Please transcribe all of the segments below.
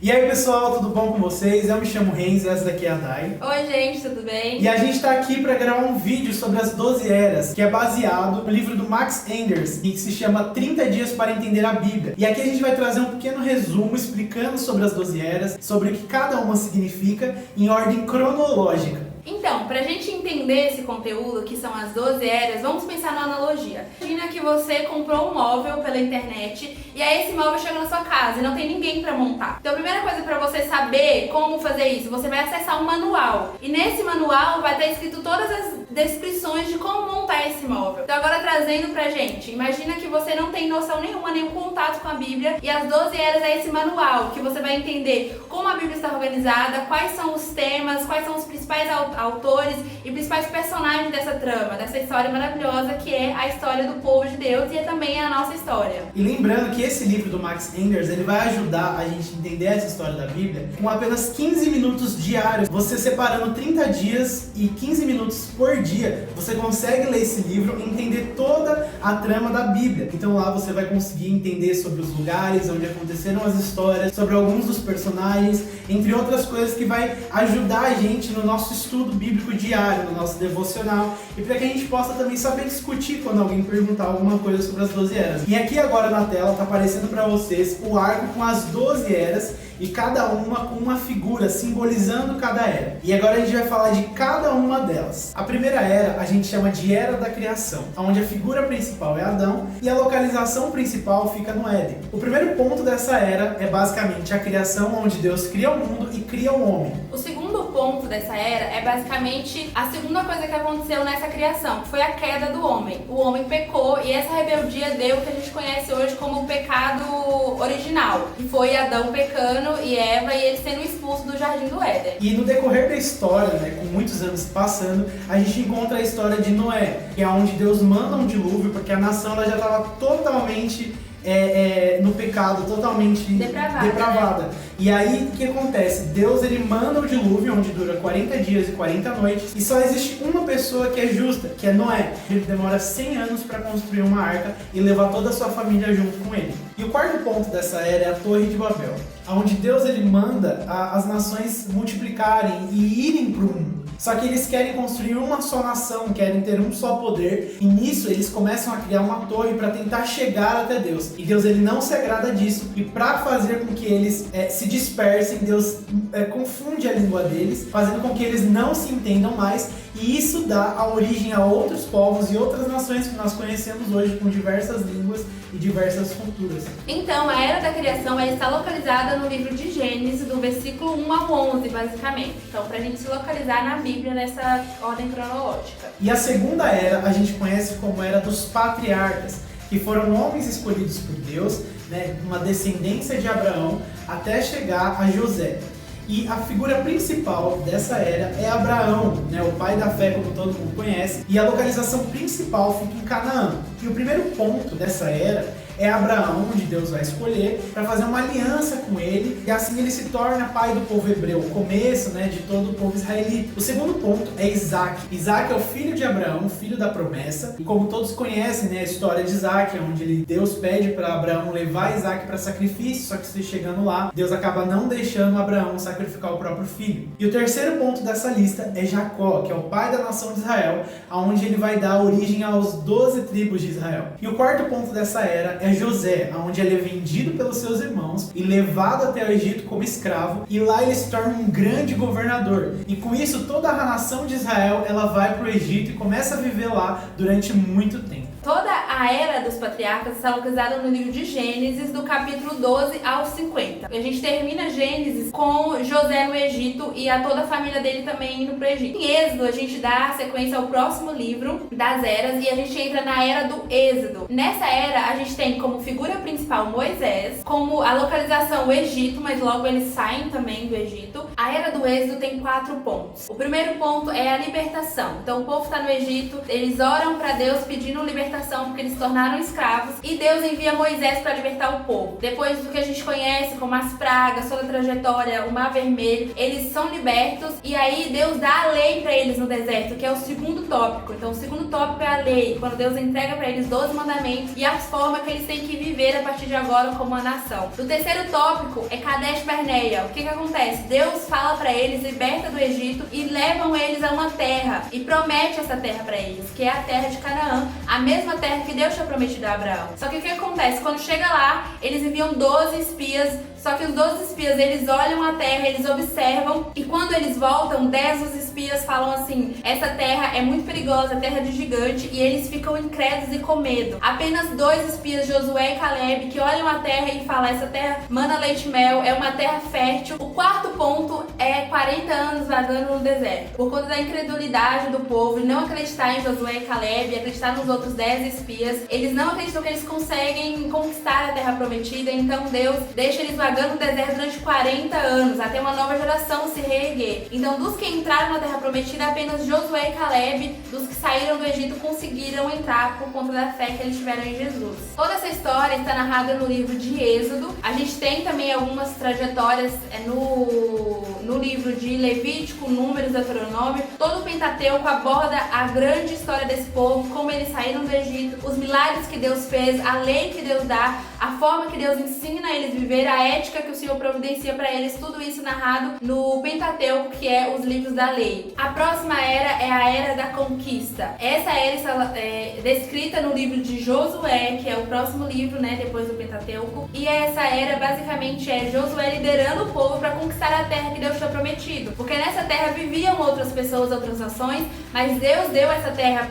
E aí pessoal, tudo bom com vocês? Eu me chamo Renz, essa daqui é a Dai. Oi gente, tudo bem? E a gente tá aqui para gravar um vídeo sobre as 12 eras, que é baseado no livro do Max Enders, que se chama 30 dias para entender a Bíblia. E aqui a gente vai trazer um pequeno resumo explicando sobre as 12 eras, sobre o que cada uma significa, em ordem cronológica. Então, pra gente entender esse conteúdo, que são as 12 eras, vamos pensar numa analogia. Imagina que você comprou um móvel pela internet e aí esse móvel chega na sua casa e não tem ninguém pra montar. Então a primeira coisa pra você saber como fazer isso, você vai acessar um manual. E nesse manual vai estar escrito todas as descrições de como montar esse móvel. Então agora trazendo pra gente, imagina que você não tem noção nenhuma, nenhum contato com a Bíblia e as 12 eras é esse manual, que você vai entender como a Bíblia está organizada, quais são os temas, quais são os principais autores e principais personagens dessa trama, dessa história maravilhosa que é a história do povo de Deus e é também a nossa história. E lembrando que esse livro do Max Enders, ele vai ajudar a gente a entender essa história da Bíblia com apenas 15 minutos diários. Você separando 30 dias e 15 minutos por dia, você consegue ler esse livro e entender toda a trama da Bíblia. Então lá você vai conseguir entender sobre os lugares onde aconteceram as histórias, sobre alguns dos personagens, entre outras coisas que vai ajudar a gente no nosso estudo bíblico diário, no nosso devocional, e para que a gente possa também saber discutir quando alguém perguntar alguma coisa sobre as 12 eras. E aqui agora na tela está aparecendo para vocês o arco com as 12 eras e cada uma com uma figura simbolizando cada era. E agora a gente vai falar de cada uma delas. A primeira era a gente chama de Era da Criação, onde a figura principal é Adão e a localização principal fica no Éden. O primeiro ponto dessa era é basicamente a criação, onde Deus cria o mundo e cria o homem. O segundo ponto dessa era é basicamente a segunda coisa que aconteceu nessa criação, que foi a queda do homem. O homem pecou e essa rebeldia deu o que a gente conhece hoje como o pecado original, que foi Adão pecando e Eva e eles sendo expulsos do Jardim do Éden. E no decorrer da história, com muitos anos passando, a gente encontra a história de Noé, que é onde Deus manda um dilúvio, porque a nação ela já estava totalmente no pecado, totalmente depravada. Né? E aí o que acontece? Deus ele manda o dilúvio, onde dura 40 dias e 40 noites, e só existe uma pessoa que é justa, que é Noé. Ele demora 100 anos para construir uma arca e levar toda a sua família junto com ele. E o quarto ponto dessa era é a Torre de Babel, onde Deus ele manda as nações multiplicarem e irem para o mundo. Só que eles querem construir uma só nação, querem ter um só poder, e nisso eles começam a criar uma torre para tentar chegar até Deus. E Deus ele não se agrada disso, e para fazer com que eles se dispersem, Deus confunde a língua deles, fazendo com que eles não se entendam mais, e isso dá a origem a outros povos e outras nações que nós conhecemos hoje com diversas línguas e diversas culturas. Então, a Era da Criação ela está localizada no livro de Gênesis, do versículo 1 ao 11, basicamente. Então, para a gente se localizar na Bíblia nessa ordem cronológica. E a segunda era a gente conhece como Era dos Patriarcas, que foram homens escolhidos por Deus, uma descendência de Abraão, até chegar a José. E a figura principal dessa era é Abraão, o pai da fé, como todo mundo conhece, e a localização principal fica em Canaã. E o primeiro ponto dessa era é Abraão, onde Deus vai escolher para fazer uma aliança com ele, e assim ele se torna pai do povo hebreu, o começo de todo o povo israelita. O segundo ponto é Isaac. Isaac é o filho de Abraão, filho da promessa, e como todos conhecem a história de Isaac, onde Deus pede para Abraão levar Isaac para sacrifício, só que se chegando lá, Deus acaba não deixando Abraão sacrificar o próprio filho. E o terceiro ponto dessa lista é Jacó, que é o pai da nação de Israel, onde ele vai dar origem aos 12 tribos de Israel. E o quarto ponto dessa era é José, onde ele é vendido pelos seus irmãos e levado até o Egito como escravo, e lá ele se torna um grande governador. E com isso toda a nação de Israel ela vai para o Egito e começa a viver lá durante muito tempo. Toda a Era dos Patriarcas está localizada no livro de Gênesis, do capítulo 12 ao 50. A gente termina Gênesis com José no Egito e a toda a família dele também indo para o Egito. Em Êxodo, a gente dá sequência ao próximo livro das eras e a gente entra na Era do Êxodo. Nessa era, a gente tem como figura principal Moisés, como a localização o Egito, mas logo eles saem também do Egito. A Era do Êxodo tem 4 pontos. O primeiro ponto é a libertação. Então o povo está no Egito, eles oram para Deus pedindo libertação porque eles eles se tornaram escravos e Deus envia Moisés para libertar o povo. Depois do que a gente conhece como as pragas, toda a trajetória, o Mar Vermelho, eles são libertos e aí Deus dá a lei para eles no deserto, que é o segundo tópico. Então o segundo tópico é a lei, quando Deus entrega para eles 12 mandamentos e a forma que eles têm que viver a partir de agora como uma nação. O terceiro tópico é Kadesh Barneia. O que acontece? Deus fala para eles, liberta do Egito e levam eles a uma terra e promete essa terra para eles, que é a terra de Canaã, a mesma terra que Deus tinha prometido a Abraão. Só que o que acontece? Quando chega lá, eles enviam 12 espias, só que os 12 espias, eles olham a terra, eles observam e quando eles voltam, 10 dos espias falam assim: essa terra é muito perigosa, terra de gigante, e eles ficam incrédulos e com medo. Apenas 2 espias, Josué e Caleb, que olham a terra e falam: essa terra mana leite e mel, é uma terra fértil. O quarto ponto é 40 anos vagando no deserto. Por conta da incredulidade do povo e não acreditar em Josué e Caleb, acreditar nos outros 10 espias, eles não acreditam que eles conseguem conquistar a terra prometida, então Deus deixa eles vagando no deserto durante 40 anos, até uma nova geração se reerguer. Então, dos que entraram na terra prometida, apenas Josué e Caleb, dos que saíram do Egito, conseguiram entrar por conta da fé que eles tiveram em Jesus. Toda essa história está narrada no livro de Êxodo. A gente tem também algumas trajetórias no livro de Levítico, Números, Deuteronômio. Todo o Pentateuco aborda a grande história desse povo, como eles saíram do Egito, os milagres que Deus fez, a lei que Deus dá, a forma que Deus ensina eles a viver, a ética que o Senhor providencia para eles, tudo isso narrado no Pentateuco, que é os livros da lei. A próxima era é a era da conquista. Essa era é descrita no livro de Josué, que é o próximo livro, né, depois do Pentateuco. E essa era basicamente é Josué liderando o povo para conquistar a terra que Deus tinha prometido. Porque nessa terra viviam outras pessoas, outras nações, mas Deus deu essa terra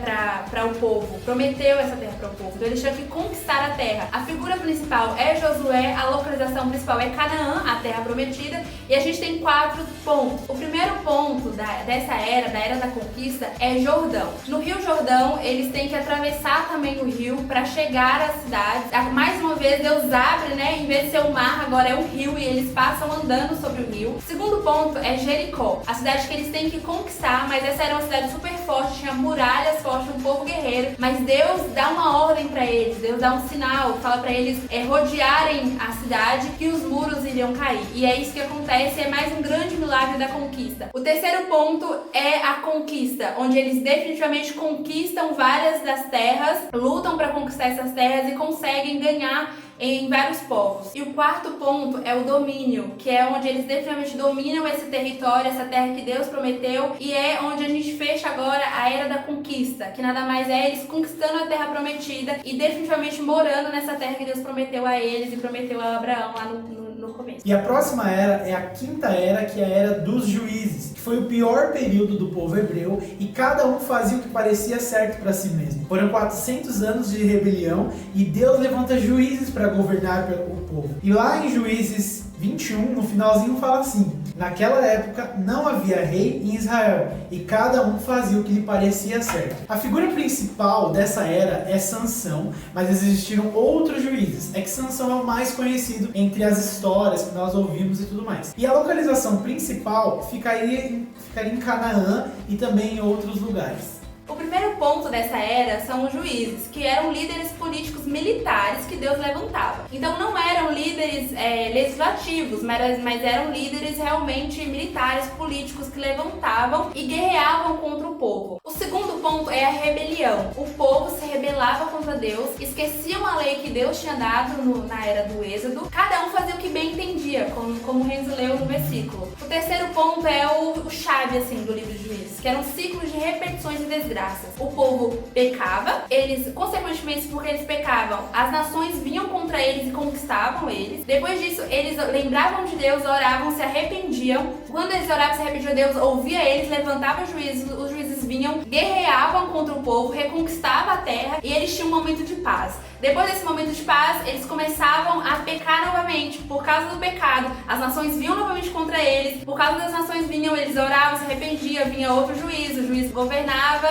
para o povo, prometeu essa terra para o povo. Então eles tinham que conquistar a terra. A figura principal é Josué, a localização principal é Canaã, a terra prometida, e a gente tem 4 pontos. O primeiro ponto dessa era, da era da conquista, é Jordão. No Rio Jordão, eles têm que atravessar também o rio para chegar à cidade. Mais uma vez, Deus abre, né? Em vez de ser o mar, agora é o rio e eles passam andando sobre o rio. O segundo ponto é Jericó, a cidade que eles têm que conquistar, mas essa era uma cidade super forte, tinha muralhas fortes, um povo guerreiro, mas Deus dá uma ordem para eles, Deus dá um sinal, fala para eles rodearem a cidade que os muros iriam cair. E é isso que acontece, é mais um grande milagre da conquista. O terceiro ponto é a conquista, onde eles definitivamente conquistam várias das terras, lutam para conquistar essas terras e conseguem ganhar em vários povos. E o quarto ponto é o domínio, que é onde eles definitivamente dominam esse território, essa terra que Deus prometeu, e é onde a gente fecha agora a era da conquista, que nada mais é eles conquistando a terra prometida e definitivamente morando nessa terra que Deus prometeu a eles e prometeu a Abraão lá no começo. E a próxima era é a quinta era, que é a era dos juízes, que foi o pior período do povo hebreu e cada um fazia o que parecia certo para si mesmo. Foram 400 anos de rebelião e Deus levanta juízes para governar o povo. E lá em Juízes 21, no finalzinho, fala assim: naquela época não havia rei em Israel e cada um fazia o que lhe parecia certo. A figura principal dessa era é Sansão, mas existiram outros juízes. É que Sansão é o mais conhecido entre as histórias que nós ouvimos e tudo mais. E a localização principal ficaria em Canaã e também em outros lugares. O primeiro ponto dessa era são os juízes, que eram líderes políticos militares que Deus levantava. Então não eram líderes legislativos, mas eram líderes realmente militares, políticos que levantavam e guerreavam contra o povo. O segundo ponto é a rebelião. O povo se rebelava contra Deus, esqueciam a lei que Deus tinha dado na era do Êxodo, cada um fazia o que bem entendia, como o Renzo leu no versículo. O terceiro ponto é o chave assim, do livro de Juízes, que eram ciclos de repetições e desgraças. O povo pecava, eles, consequentemente, porque eles pecavam, as nações vinham contra eles e conquistavam eles. Depois disso, eles lembravam de Deus, oravam, se arrependiam. Quando eles oravam, se arrependiam, Deus ouvia eles, levantava os juízes vinham, guerreavam contra o povo, reconquistavam a terra e eles tinham um momento de paz. Depois desse momento de paz, eles começavam a pecar novamente. Por causa do pecado, as nações vinham novamente contra eles. Por causa das nações vinham, eles oravam, se arrependiam, vinha outro juiz, o juiz governava,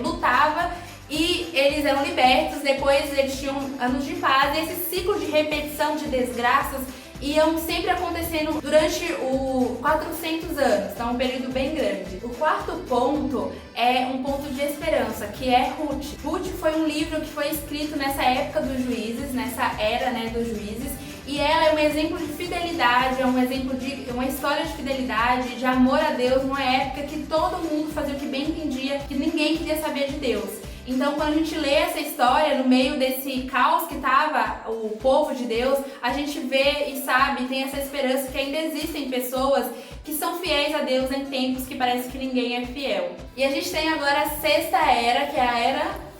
lutava e eles eram libertos. Depois eles tinham anos de paz e esse ciclo de repetição de desgraças iam sempre acontecendo durante os 400 anos, então um período bem grande. O quarto ponto é um ponto de esperança, que é Ruth. Ruth foi um livro que foi escrito nessa época dos juízes, nessa era, né, dos juízes, e ela é um exemplo de fidelidade, é um exemplo de uma história de fidelidade, de amor a Deus, numa época que todo mundo fazia o que bem entendia, que ninguém queria saber de Deus. Então, quando a gente lê essa história, no meio desse caos que estava o povo de Deus, a gente vê e sabe, tem essa esperança que ainda existem pessoas que são fiéis a Deus em tempos que parece que ninguém é fiel. E a gente tem agora a sexta era, que é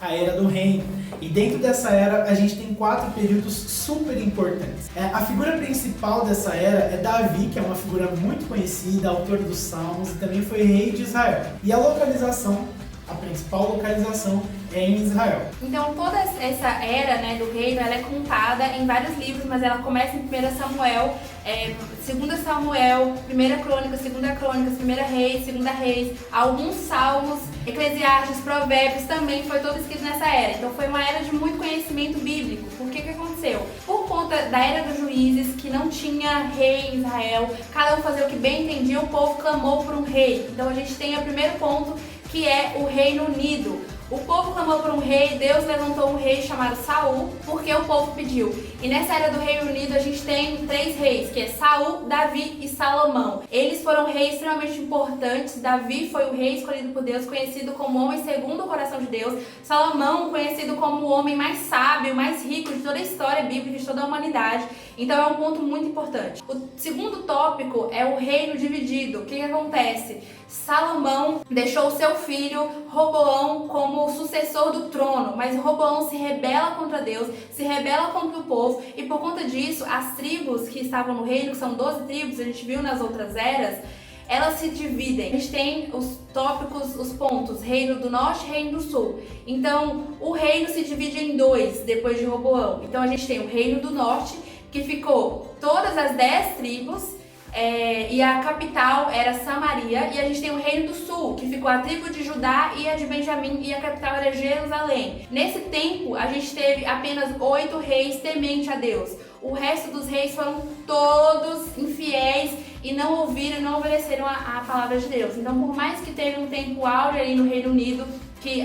a era do reino. E dentro dessa era a gente tem 4 períodos super importantes. A figura principal dessa era é Davi, que é uma figura muito conhecida, autor dos Salmos, e também foi rei de Israel. E a localização, a principal localização, é em Israel. Então toda essa era, né, do reino, ela é contada em vários livros, mas ela começa em 1 Samuel, 2 Samuel, 1 Crônicas, 2 Crônicas, 1 Reis, 2 Reis, alguns Salmos, Eclesiastes, Provérbios, também foi todo escrito nessa era. Então foi uma era de muito conhecimento bíblico. Por que aconteceu? Por conta da era dos juízes, que não tinha rei em Israel, cada um fazia o que bem entendia, o povo clamou por um rei. Então a gente tem o primeiro ponto, que é o Reino Unido. O povo clamou por um rei, Deus levantou um rei chamado Saul, porque o povo pediu. E nessa era do Reino Unido a gente tem 3 reis, que é Saul, Davi e Salomão. Eles foram reis extremamente importantes. Davi foi o rei escolhido por Deus, conhecido como homem segundo o coração de Deus. Salomão, conhecido como o homem mais sábio, mais rico de toda a história bíblica, de toda a humanidade. Então é um ponto muito importante. O segundo tópico é o reino dividido. O que acontece? Salomão deixou seu filho Roboão como sucessor do trono, mas Roboão se rebela contra Deus, se rebela contra o povo, e por conta disso, as tribos que estavam no reino, que são 12 tribos, a gente viu nas outras eras, elas se dividem. A gente tem os tópicos, os pontos, reino do norte e reino do sul. Então, o reino se divide em 2 depois de Roboão. Então, a gente tem o reino do norte, que ficou todas as 10 tribos, e a capital era Samaria, e a gente tem o reino do sul, que ficou a tribo de Judá e a de Benjamim, e a capital era Jerusalém. Nesse tempo, a gente teve apenas 8 reis tementes a Deus. O resto dos reis foram todos infiéis e não ouviram, não obedeceram a palavra de Deus. Então, por mais que teve um tempo áureo ali no Reino Unido, que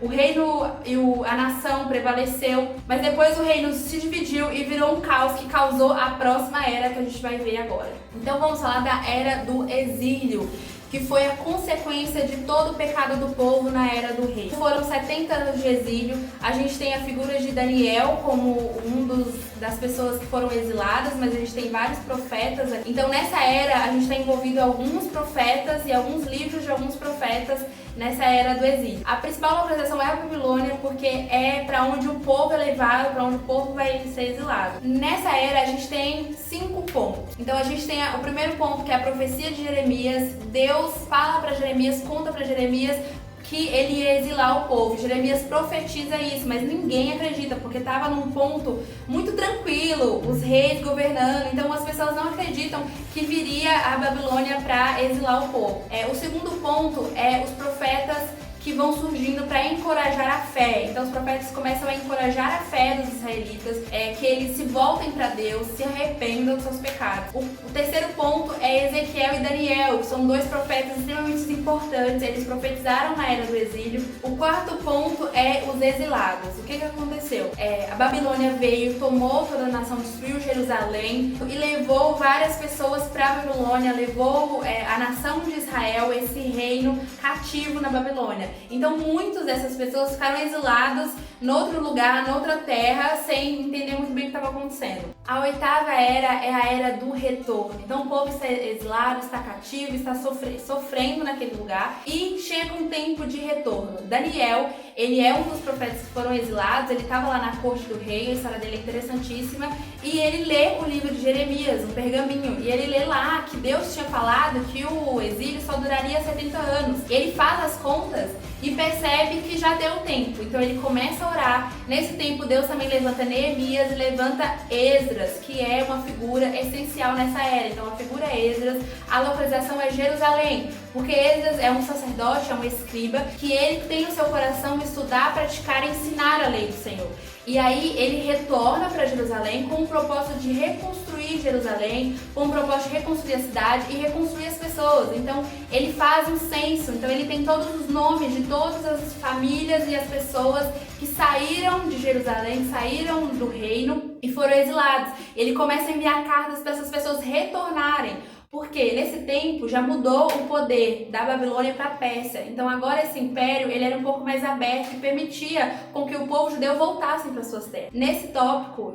o reino e a nação prevaleceu, mas depois o reino se dividiu e virou um caos que causou a próxima era que a gente vai ver agora. Então vamos falar da era do exílio, que foi a consequência de todo o pecado do povo na era do rei. Foram 70 anos de exílio. A gente tem a figura de Daniel como das pessoas que foram exiladas, mas a gente tem vários profetas. Então nessa era a gente está envolvido alguns profetas e alguns livros de alguns profetas nessa era do exílio. A principal localização é a Babilônia, porque é para onde o povo é levado, para onde o povo vai ser exilado. Nessa era a gente tem 5 pontos. Então a gente tem o primeiro ponto, que é a profecia de Jeremias. Deus fala para Jeremias, conta para Jeremias que ele ia exilar o povo. Jeremias profetiza isso, mas ninguém acredita, porque estava num ponto muito tranquilo, os reis governando, então as pessoas não acreditam que viria a Babilônia para exilar o povo. O segundo ponto é os profetas que vão surgindo para encorajar a fé. Então os profetas começam a encorajar a fé dos israelitas, que eles se voltem para Deus, se arrependam dos seus pecados. O terceiro ponto é Ezequiel e Daniel, que são 2 profetas extremamente importantes. Eles profetizaram na era do exílio. O quarto ponto é os exilados. O que aconteceu? A Babilônia veio, tomou toda a nação, destruiu Jerusalém e levou várias pessoas para a Babilônia, levou a nação de Israel, esse reino, cativo na Babilônia. Então muitas dessas pessoas ficaram exiladas noutro lugar, noutra terra, sem entender muito bem o que estava acontecendo. A 8ª era é a era do retorno. Então o povo está exilado, está cativo, está sofrendo naquele lugar, e chega um tempo de retorno. Daniel, ele é um dos profetas que foram exilados, ele estava lá na corte do rei, a história dele é interessantíssima, e ele lê o livro de Jeremias, um pergaminho, e ele lê lá que Deus tinha falado que o exílio só duraria 70 anos. Ele faz as contas e percebe que já deu tempo, então ele começa a orar. Nesse tempo Deus também levanta Neemias e levanta Esdras, que é uma figura essencial nessa era. Então a figura é Esdras, a localização é Jerusalém, porque Esdras é um sacerdote, é um escriba, que ele tem no seu coração estudar, praticar e ensinar a lei do Senhor. E aí ele retorna para Jerusalém com o propósito de reconstruir Jerusalém, com o propósito de reconstruir a cidade e reconstruir as pessoas. Então ele faz um censo, então ele tem todos os nomes de todas as famílias e as pessoas que saíram de Jerusalém, saíram do reino e foram exilados. Ele começa a enviar cartas para essas pessoas retornarem. Porque nesse tempo já mudou o poder da Babilônia para a Pérsia. Então agora esse império ele era um pouco mais aberto e permitia com que o povo judeu voltasse para suas terras. Nesse tópico,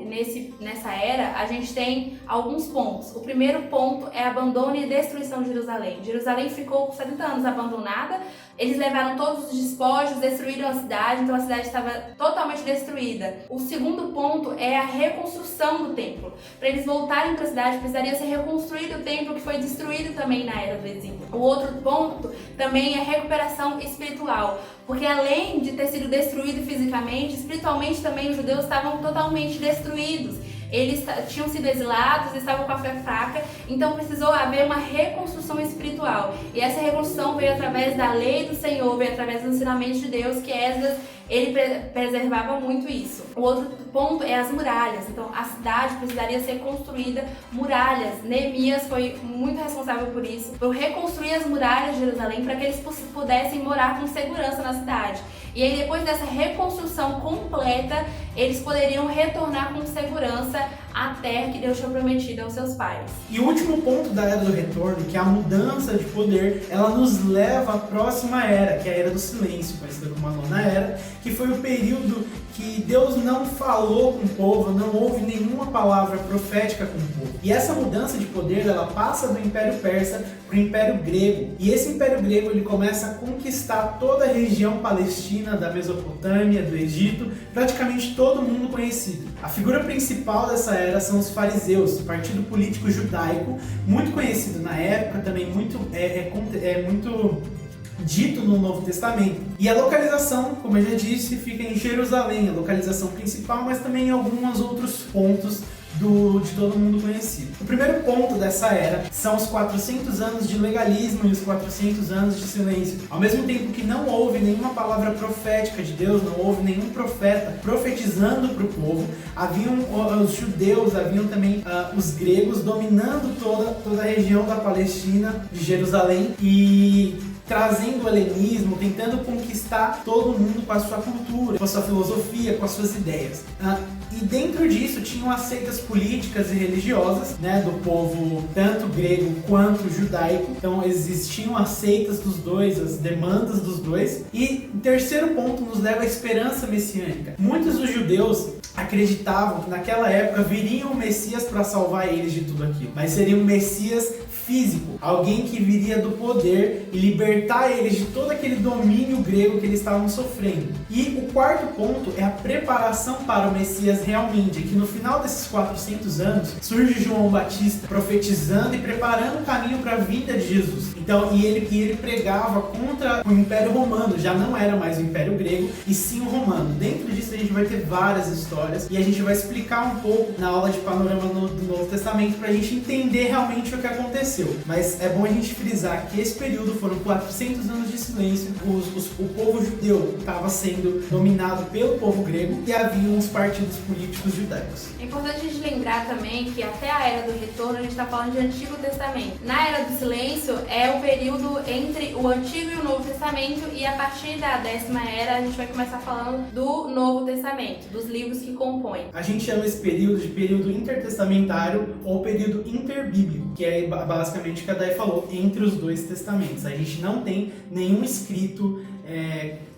nessa era, a gente tem alguns pontos. O primeiro ponto é abandono e destruição de Jerusalém. Jerusalém ficou por 70 anos abandonada. Eles levaram todos os despojos, destruíram a cidade, então a cidade estava totalmente destruída. O segundo ponto é a reconstrução do templo. Para eles voltarem para a cidade, precisaria ser reconstruído o templo que foi destruído também na era do exílio. O outro ponto também é a recuperação espiritual, porque além de ter sido destruído fisicamente, espiritualmente também os judeus estavam totalmente destruídos. Eles tinham sido exilados, estavam com a fé fraca, então precisou haver uma reconstrução espiritual. E essa reconstrução veio através da lei do Senhor, veio através dos ensinamentos de Deus, que Esdras ele preservava muito isso. O outro ponto é as muralhas. Então a cidade precisaria ser construída, muralhas. Neemias foi muito responsável por isso, por reconstruir as muralhas de Jerusalém para que eles pudessem morar com segurança na cidade. E aí depois dessa reconstrução completa, eles poderiam retornar com segurança à terra que Deus tinha prometido aos seus pais. E o último ponto da Era do Retorno, que é a mudança de poder, ela nos leva à próxima era, que é a Era do Silêncio, conhecida como a Nona Era, que foi o período que Deus não falou com o povo, não houve nenhuma palavra profética com o povo. E essa mudança de poder, ela passa do Império Persa para o Império Grego. E esse Império Grego, ele começa a conquistar toda a região palestina, da Mesopotâmia, do Egito, praticamente todo mundo conhecido. A figura principal dessa era são os fariseus, partido político judaico, muito conhecido na época, também muito dito no Novo Testamento. E a localização, como eu já disse, fica em Jerusalém, a localização principal, mas também em alguns outros pontos de todo mundo conhecido. O primeiro ponto dessa era são os 400 anos de legalismo e os 400 anos de silêncio. Ao mesmo tempo que não houve nenhuma palavra profética de Deus, não houve nenhum profeta profetizando para o povo, haviam os judeus, haviam também os gregos dominando toda a região da Palestina, de Jerusalém, e trazendo o helenismo, tentando conquistar todo mundo com a sua cultura, com a sua filosofia, com as suas ideias. E dentro disso tinham as seitas políticas e religiosas, né, do povo tanto grego quanto judaico. Então existiam as seitas dos dois, as demandas dos dois. E o terceiro ponto nos leva à esperança messiânica. Muitos dos judeus acreditavam que naquela época viria um Messias para salvar eles de tudo aquilo, mas seria um Messias físico, alguém que viria do poder e libertar eles de todo aquele domínio grego que eles estavam sofrendo. E o quarto ponto é a preparação para o Messias realmente, que no final desses 400 anos surge João Batista profetizando e preparando o caminho para a vinda de Jesus. Então, e ele pregava contra o Império Romano, já não era mais o Império Grego, e sim o Romano. Dentro disso a gente vai ter várias histórias e a gente vai explicar um pouco na aula de panorama do Novo Testamento para a gente entender realmente o que aconteceu. Mas é bom a gente frisar que esse período foram 400 anos de silêncio, o povo judeu estava sendo dominado pelo povo grego e havia uns partidos políticos judaicos. É importante a gente lembrar também que até a Era do Retorno a gente está falando de Antigo Testamento. Na Era do Silêncio é o período entre o Antigo e o Novo Testamento, e a partir da 10ª Era a gente vai começar falando do Novo Testamento, dos livros que compõem. A gente chama esse período de período intertestamentário ou período interbíblico, que é basicamente o que a Day falou, entre os dois testamentos. A gente não tem nenhum escrito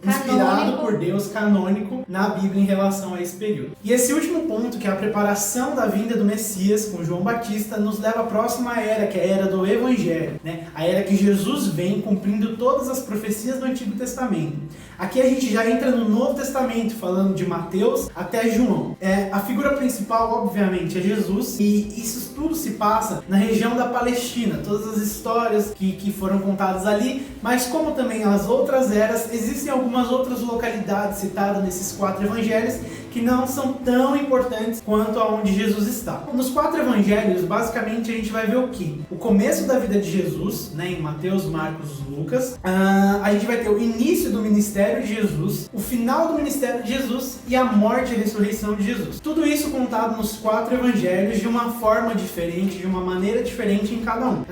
inspirado por Deus, canônico, na Bíblia em relação a esse período. E esse último ponto, que é a preparação da vinda do Messias com João Batista, nos leva à próxima era, que é a era do Evangelho, né? A era que Jesus vem cumprindo todas as profecias do Antigo Testamento. Aqui a gente já entra no Novo Testamento, falando de Mateus até João. A figura principal, obviamente, é Jesus, e isso tudo se passa na região da Palestina. Todas as histórias que foram contadas ali, mas como também as outras eras, existem algumas outras localidades citadas nesses 4 evangelhos que não são tão importantes quanto aonde Jesus está. Nos 4 evangelhos, basicamente, a gente vai ver o quê? O começo da vida de Jesus, né, em Mateus, Marcos, Lucas. A gente vai ter o início do ministério de Jesus, o final do ministério de Jesus e a morte e a ressurreição de Jesus. Tudo isso contado nos 4 evangelhos de uma forma diferente, de uma maneira diferente em cada um.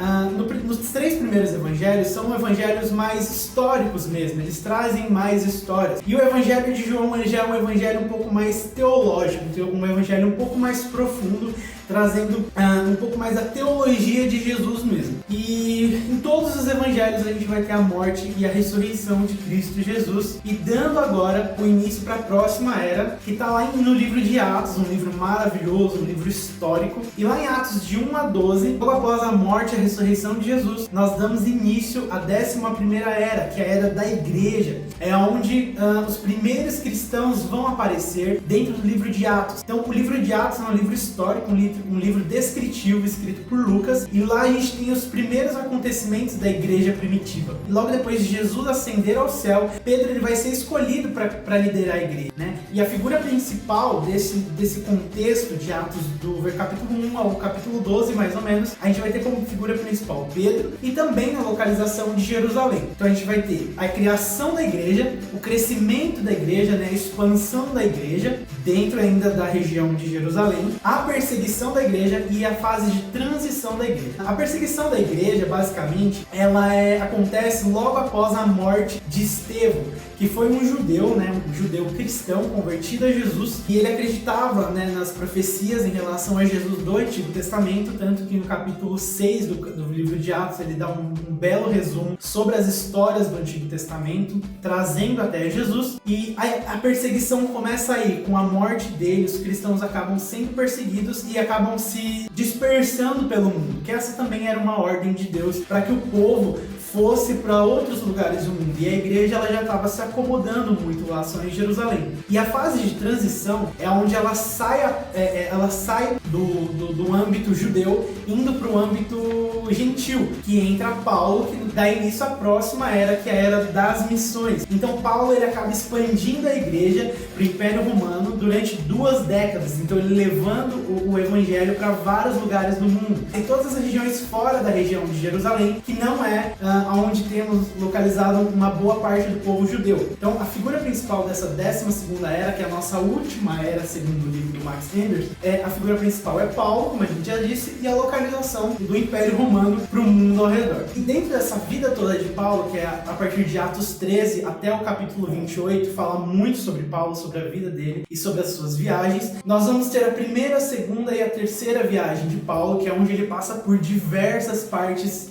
Nos 3 primeiros evangelhos são evangelhos mais históricos mesmo, eles trazem mais histórias. E o evangelho de João, ele já é um evangelho um pouco mais teológico, um evangelho um pouco mais profundo, trazendo um pouco mais a teologia de Jesus mesmo. E em todos os evangelhos a gente vai ter a morte e a ressurreição de Cristo Jesus, e dando agora o início para a próxima era, que está lá no livro de Atos, um livro maravilhoso, um livro histórico. E lá em Atos de 1 a 12, logo após a morte e a ressurreição de Jesus, nós damos início à 11ª era, que é a era da igreja. É onde os primeiros cristãos vão aparecer dentro do livro de Atos. Então o livro de Atos é um livro histórico, um livro descritivo escrito por Lucas, e lá a gente tem os primeiros acontecimentos da igreja primitiva. E logo depois de Jesus ascender ao céu, Pedro ele vai ser escolhido para liderar a igreja, né? E a figura principal desse contexto de Atos, do capítulo 1 ao capítulo 12 mais ou menos, a gente vai ter como figura principal Pedro, e também a localização de Jerusalém. Então a gente vai ter a criação da igreja, o crescimento da igreja, né? A expansão da igreja dentro ainda da região de Jerusalém, a perseguição da igreja e a fase de transição da igreja. A perseguição da igreja, basicamente, ela acontece logo após a morte de Estevão, que foi um judeu, né, um judeu cristão convertido a Jesus, e ele acreditava, né, nas profecias em relação a Jesus do Antigo Testamento, tanto que no capítulo 6 do livro de Atos ele dá um belo resumo sobre as histórias do Antigo Testamento, trazendo até Jesus, e a perseguição começa aí, com a morte dele, os cristãos acabam sendo perseguidos e acabam se dispersando pelo mundo, que essa também era uma ordem de Deus, para que o povo fosse para outros lugares do mundo, e a igreja ela já estava se acomodando muito lá só em Jerusalém. E a fase de transição é onde ela sai do âmbito judeu, indo para o âmbito gentil, que entra Paulo, que dá início à próxima era, que é a era das missões. Então Paulo ele acaba expandindo a igreja para o Império Romano durante 2 décadas, então ele levando o evangelho para vários lugares do mundo. Em todas as regiões fora da região de Jerusalém, que não é onde temos localizado uma boa parte do povo judeu. Então a figura principal dessa 12ª era, que é a nossa última era segundo o livro do Max Enders, a figura principal é Paulo, como a gente já disse, e a localização do Império Romano para o mundo ao redor. E dentro dessa vida toda de Paulo, que é a partir de Atos 13 até o capítulo 28, fala muito sobre Paulo, sobre a vida dele e sobre as suas viagens, nós vamos ter a primeira, a segunda e a terceira viagem de Paulo, que é onde ele passa por diversas partes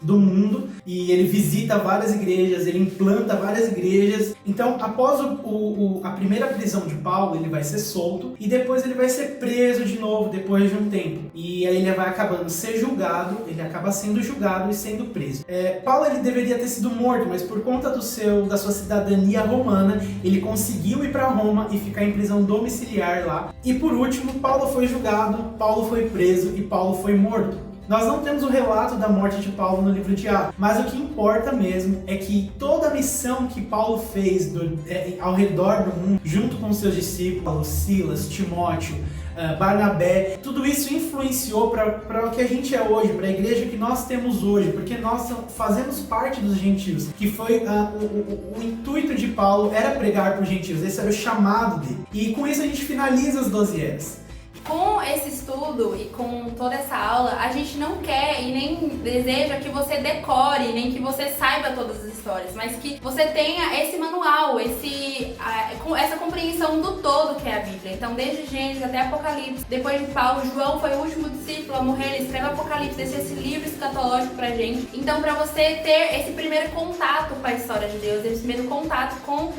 do mundo, e ele visita várias igrejas, ele implanta várias igrejas. Então, após a primeira prisão de Paulo, ele vai ser solto, e depois ele vai ser preso de novo, depois de um tempo. E aí ele vai acabando ser julgado, ele acaba sendo julgado e sendo preso. Paulo ele deveria ter sido morto, mas por conta da sua cidadania romana, ele conseguiu ir para Roma e ficar em prisão domiciliar lá. E por último, Paulo foi julgado, Paulo foi preso e Paulo foi morto. Nós não temos o relato da morte de Paulo no livro de Atos, mas o que importa mesmo é que toda a missão que Paulo fez ao redor do mundo, junto com seus discípulos, Silas, Timóteo, Barnabé, tudo isso influenciou para o que a gente é hoje, para a igreja que nós temos hoje, porque nós fazemos parte dos gentios, que foi o intuito de Paulo era pregar para os gentios, esse era o chamado dele. E com isso a gente finaliza as 12 eras. Com esse estudo e com toda essa aula, a gente não quer e nem deseja que você decore, nem que você saiba todas as histórias, mas que você tenha esse manual, essa compreensão do todo que é a Bíblia. Então, desde Gênesis até Apocalipse, depois de Paulo, João foi o último discípulo a morrer, ele escreve Apocalipse, deixa esse livro escatológico pra gente. Então, para você ter esse primeiro contato com a história de Deus, esse primeiro contato com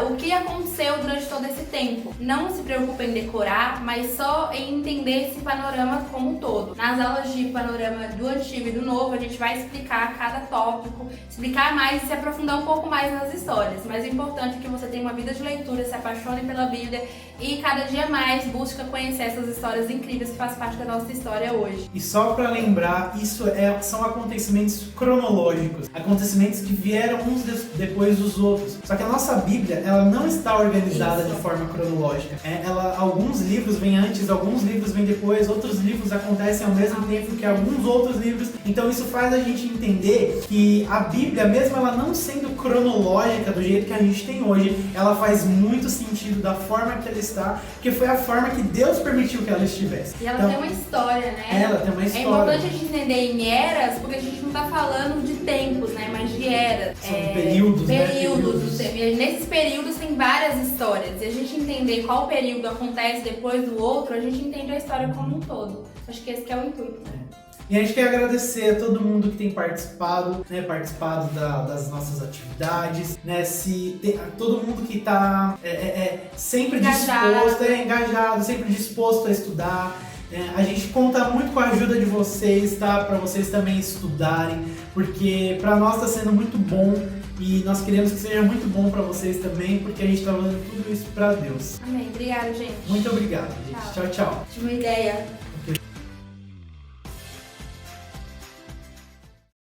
o que aconteceu durante todo esse tempo. Não se preocupe em decorar, mas só legal em entender esse panorama como um todo. Nas aulas de panorama do Antigo e do Novo, a gente vai explicar cada tópico, explicar mais e se aprofundar um pouco mais nas histórias. Mas o importante é que você tenha uma vida de leitura, se apaixone pela Bíblia e cada dia mais busca conhecer essas histórias incríveis que fazem parte da nossa história hoje. E só para lembrar, isso são acontecimentos cronológicos, acontecimentos que vieram uns depois dos outros. Só que a nossa Bíblia, ela não está organizada de forma cronológica. Alguns livros vêm antes, alguns livros vêm depois, outros livros acontecem ao mesmo tempo que alguns outros livros. Então isso faz a gente entender que a Bíblia, mesmo ela não sendo cronológica do jeito que a gente tem hoje, ela faz muito sentido da forma que ela está, porque foi a forma que Deus permitiu que ela estivesse. E ela tem uma história, né? Ela tem uma história. É importante a gente entender em eras, porque a gente não está falando de tempos, né? Mas de eras. São períodos, né? Períodos. E nesses períodos tem várias histórias. E a gente entender qual período acontece depois do outro, a gente entende a história como um todo. Acho que esse que é o intuito, né? E a gente quer agradecer a todo mundo que tem participado, né, das nossas atividades, né, a todo mundo que está sempre engajado, sempre disposto a estudar. A gente conta muito com a ajuda de vocês, tá? Para vocês também estudarem, porque para nós está sendo muito bom e nós queremos que seja muito bom para vocês também, porque a gente está fazendo tudo isso para Deus. Amém. Obrigada, gente. Muito obrigado, gente. Tchau, tchau. Tive uma ideia.